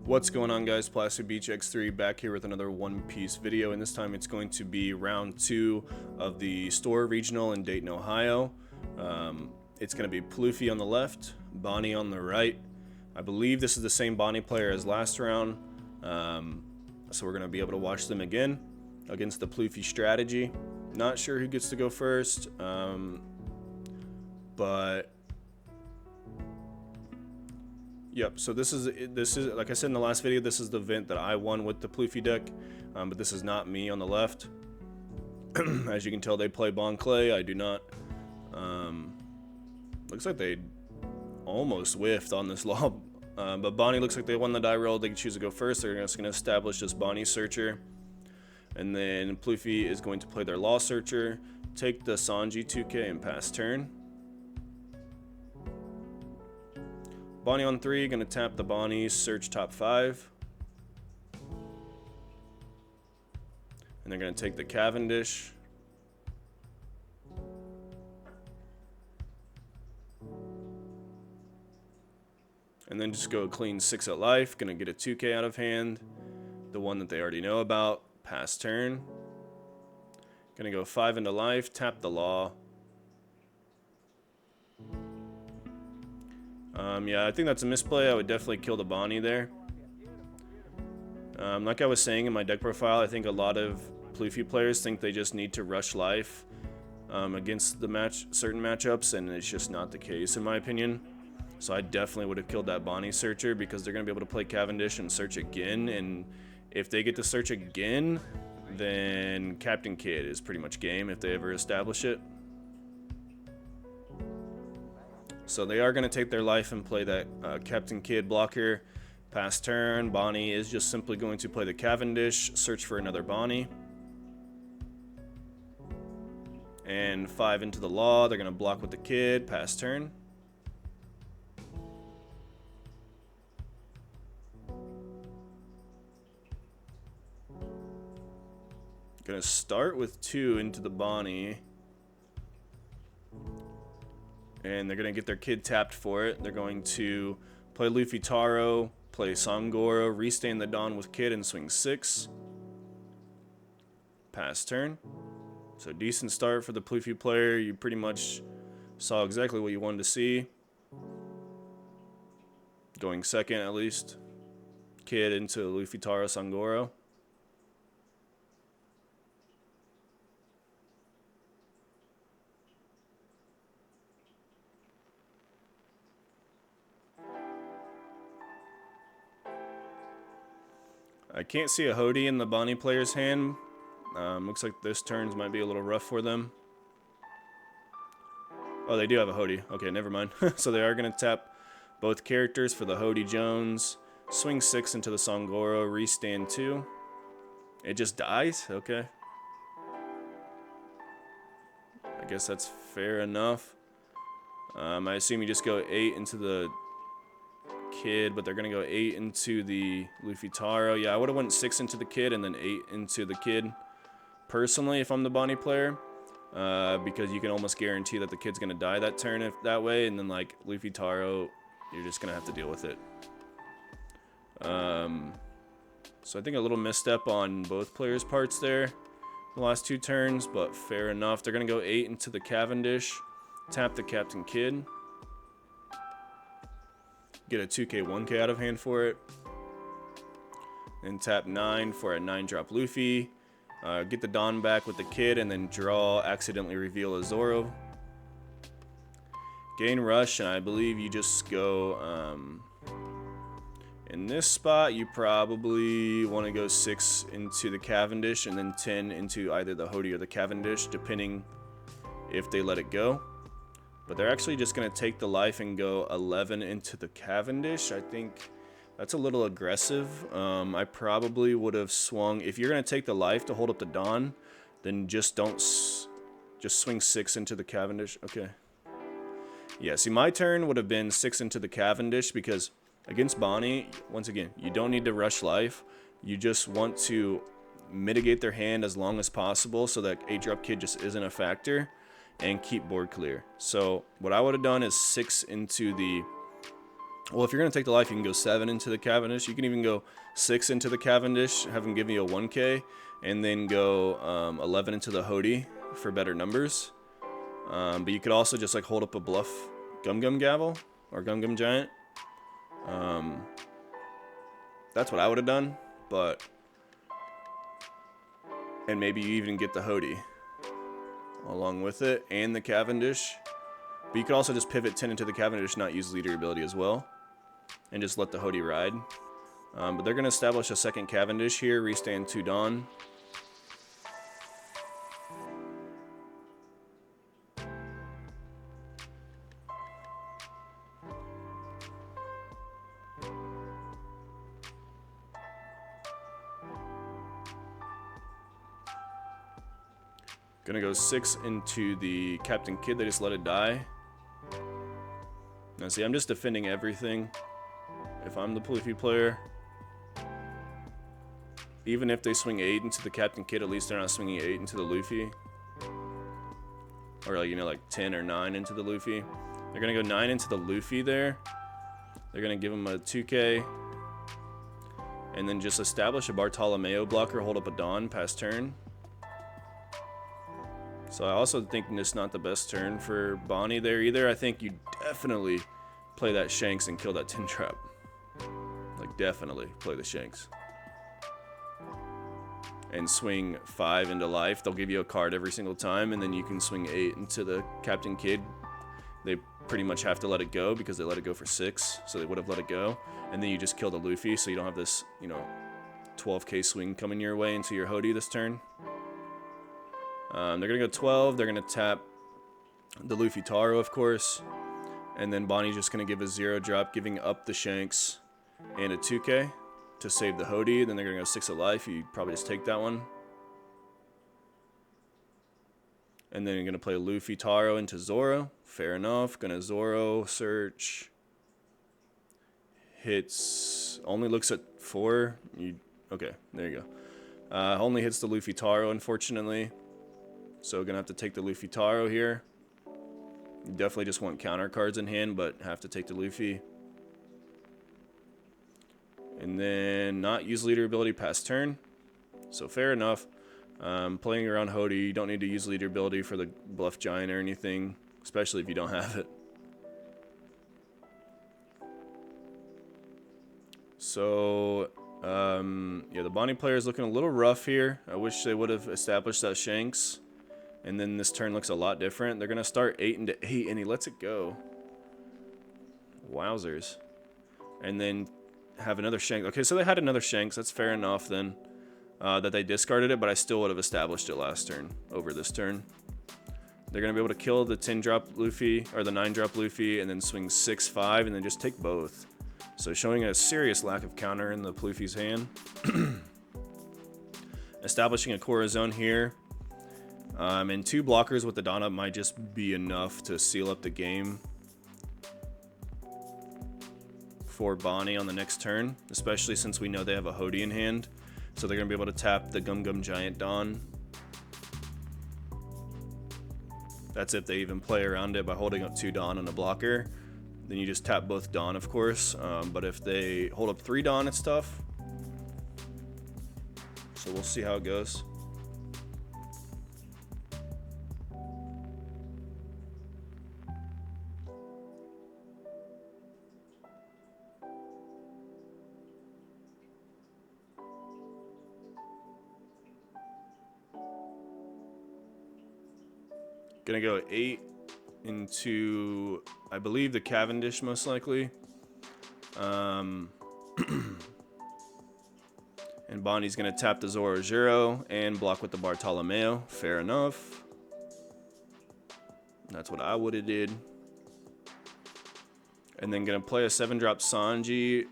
What's going on, guys? Plastic Beach X3 back here with another One Piece video, and this time it's going to be round 2 of the store regional in Dayton, Ohio. It's going to be Pluffy on the left, Bonney on the right. I believe this is the same Bonney player as last round, so we're going to be able to watch them again against the Pluffy strategy. Not sure who gets to go first, but yep, so this is like I said in the last video, this is the event that I won with the Pluffy deck, but this is not me on the left. As you can tell, they play Bon Clay. I do not. Looks like they almost whiffed on this lob, but Bonney looks like they won the die roll. They can choose to go first. They're just going to establish this Bonney searcher, and then Pluffy is going to play their Law Searcher, take the Sanji 2K and pass turn. Bonney on 3, going to tap the Bonney, search top 5. And they're going to take the Cavendish. And then just go clean 6 at life. Going to get a 2K out of hand. The one that they already know about. Pass turn. Going to go 5 into life, tap the Law. Yeah, I think that's a misplay. I would definitely kill the Bonney there. Like I was saying in my deck profile, I think a lot of Pluffy players think they just need to rush life against the certain matchups, and it's just not the case in my opinion. So I definitely would have killed that Bonney searcher because they're going to be able to play Cavendish and search again, and if they get to search again, then Captain Kidd is pretty much game if they ever establish it. So they are going to take their life and play that Captain Kidd blocker. Pass turn. Bonney is just simply going to play the Cavendish, search for another Bonney. And 5 into the Law. They're going to block with the Kidd. Pass turn. Going to start with 2 into the Bonney. And they're going to get their Kidd tapped for it. They're going to play Luffy Taro, play Sangoro, restain the Dawn with Kidd, and swing 6. Pass turn. So decent start for the Pluffy player. You pretty much saw exactly what you wanted to see. Going second at least. Kidd into Luffy Taro, Sangoro. I can't see a Hody in the Bonney player's hand. Looks like this turns might be a little rough for them. Oh, they do have a Hody. Okay, never mind. So they are going to tap both characters for the Hody Jones. Swing 6 into the Sangoro. Restand 2. It just dies? Okay. I guess that's fair enough. I assume you just go 8 into the Kidd, but they're gonna go 8 into the Luffy Taro. Yeah, I would have went 6 into the Kidd and then 8 into the Kidd personally if I'm the Bonney player, because you can almost guarantee that the Kidd's gonna die that turn if that way, and then like Luffy Taro, you're just gonna have to deal with it. So I think a little misstep on both players' parts there the last 2 turns, but fair enough. They're gonna go 8 into the Cavendish, tap the Captain Kidd. Get a 2K, 1K out of hand for it. And tap 9 for a 9-drop Luffy. Get the Dawn back with the Kidd, and then draw, accidentally reveal a Zoro. Gain Rush, and I believe you just go... in this spot, you probably want to go 6 into the Cavendish, and then 10 into either the Hody or the Cavendish, depending if they let it go. But they're actually just going to take the life and go 11 into the Cavendish. I think that's a little aggressive. I probably would have swung... If you're going to take the life to hold up the Dawn, then just don't... Just swing 6 into the Cavendish. Okay. Yeah, see, my turn would have been 6 into the Cavendish because against Bonney, once again, you don't need to rush life. You just want to mitigate their hand as long as possible so that 8-drop Kidd just isn't a factor, and keep board clear. So what I would have done is 6 into the Well, if you're going to take the life, you can go 7 into the Cavendish. You can even go 6 into the Cavendish, have him give you a 1k, and then go 11 into the Hody for better numbers. But you could also just like hold up a bluff Gum Gum Gavel or Gum Gum Giant. That's what I would have done, but... And maybe you even get the Hody along with it and the Cavendish. But you could also just pivot 10 into the Cavendish, not use leader ability as well, and just let the Hody ride. But they're going to establish a second Cavendish here, restand 2 Dawn. Gonna go 6 into the Captain Kid. They just let it die. Now see, I'm just defending everything. If I'm the Pluffy player, even if they swing 8 into the Captain Kid, at least they're not swinging 8 into the Luffy. Or like, you know, like 10 or 9 into the Luffy. They're gonna go 9 into the Luffy there. They're gonna give him a 2k. And then just establish a Bartolomeo blocker, hold up a Dawn past turn. So I also think this is not the best turn for Bonney there either. I think you definitely play that Shanks and kill that Tin Trap. Like, definitely play the Shanks. And swing 5 into life. They'll give you a card every single time, and then you can swing 8 into the Captain Kid. They pretty much have to let it go because they let it go for 6, so they would have let it go. And then you just kill the Luffy, so you don't have this, you know, 12k swing coming your way into your Hody this turn. They're going to go 12. They're going to tap the Luffy Taro, of course. And then Bonney's just going to give a 0 drop, giving up the Shanks and a 2k to save the Hody. Then they're going to go 6 of life. You probably just take that one. And then you're going to play Luffy Taro into Zoro. Fair enough. Going to Zoro, search. Hits. Only looks at 4. Okay, there you go. Only hits the Luffy Taro, unfortunately. So gonna have to take the Luffy Taro here. You definitely just want counter cards in hand, but have to take the Luffy. And then not use leader ability past turn. So fair enough. Playing around Hody, you don't need to use leader ability for the Bluff Giant or anything, especially if you don't have it. So, yeah, the Bonney player is looking a little rough here. I wish they would have established that Shanks. And then this turn looks a lot different. They're going to start 8 into 8, and he lets it go. Wowzers. And then have another Shanks. Okay, so they had another Shanks. That's fair enough then. That they discarded it, but I still would have established it last turn over this turn. They're going to be able to kill the 10-drop Luffy, or the 9-drop Luffy, and then swing 6-5, and then just take both. So showing a serious lack of counter in the Pluffy's hand. Establishing a Corazon here. And 2 blockers with the Dawn up might just be enough to seal up the game for Bonney on the next turn, especially since we know they have a Hody in hand. So they're going to be able to tap the Gum Gum Giant Dawn. That's if they even play around it by holding up 2 Dawn and a blocker. Then you just tap both Dawn, of course. But if they hold up 3 Dawn, it's tough. So we'll see how it goes. Gonna go 8 into, I believe, the Cavendish most likely. And Bonney's gonna tap the Zoro Zero and block with the Bartolomeo. Fair enough. That's what I would have did. And then gonna play a 7-drop Sanji,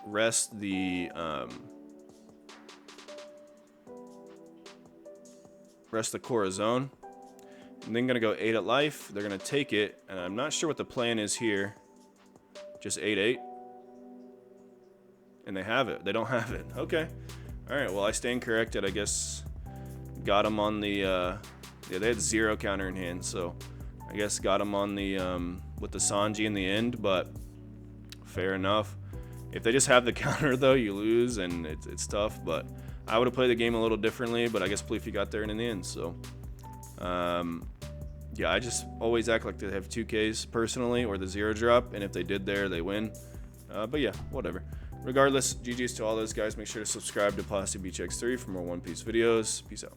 rest the Corazon. And then gonna go 8 at life. They're gonna take it, and I'm not sure what the plan is here. Just 8-8. And they have it. They don't have it. Okay. Alright, well, I stand corrected, I guess. Got him on the, yeah, they had 0 counter in hand, so I guess got him on the, with the Sanji in the end, but fair enough. If they just have the counter, though, you lose, and it's tough. But I would have played the game a little differently, but I guess Pluffy got there in the end. So, yeah, I just always act like they have 2Ks personally, or the 0 drop, and if they did there, they win. But yeah, whatever. Regardless, GG's to all those guys. Make sure to subscribe to Plasti Beach X3 for more One Piece videos. Peace out.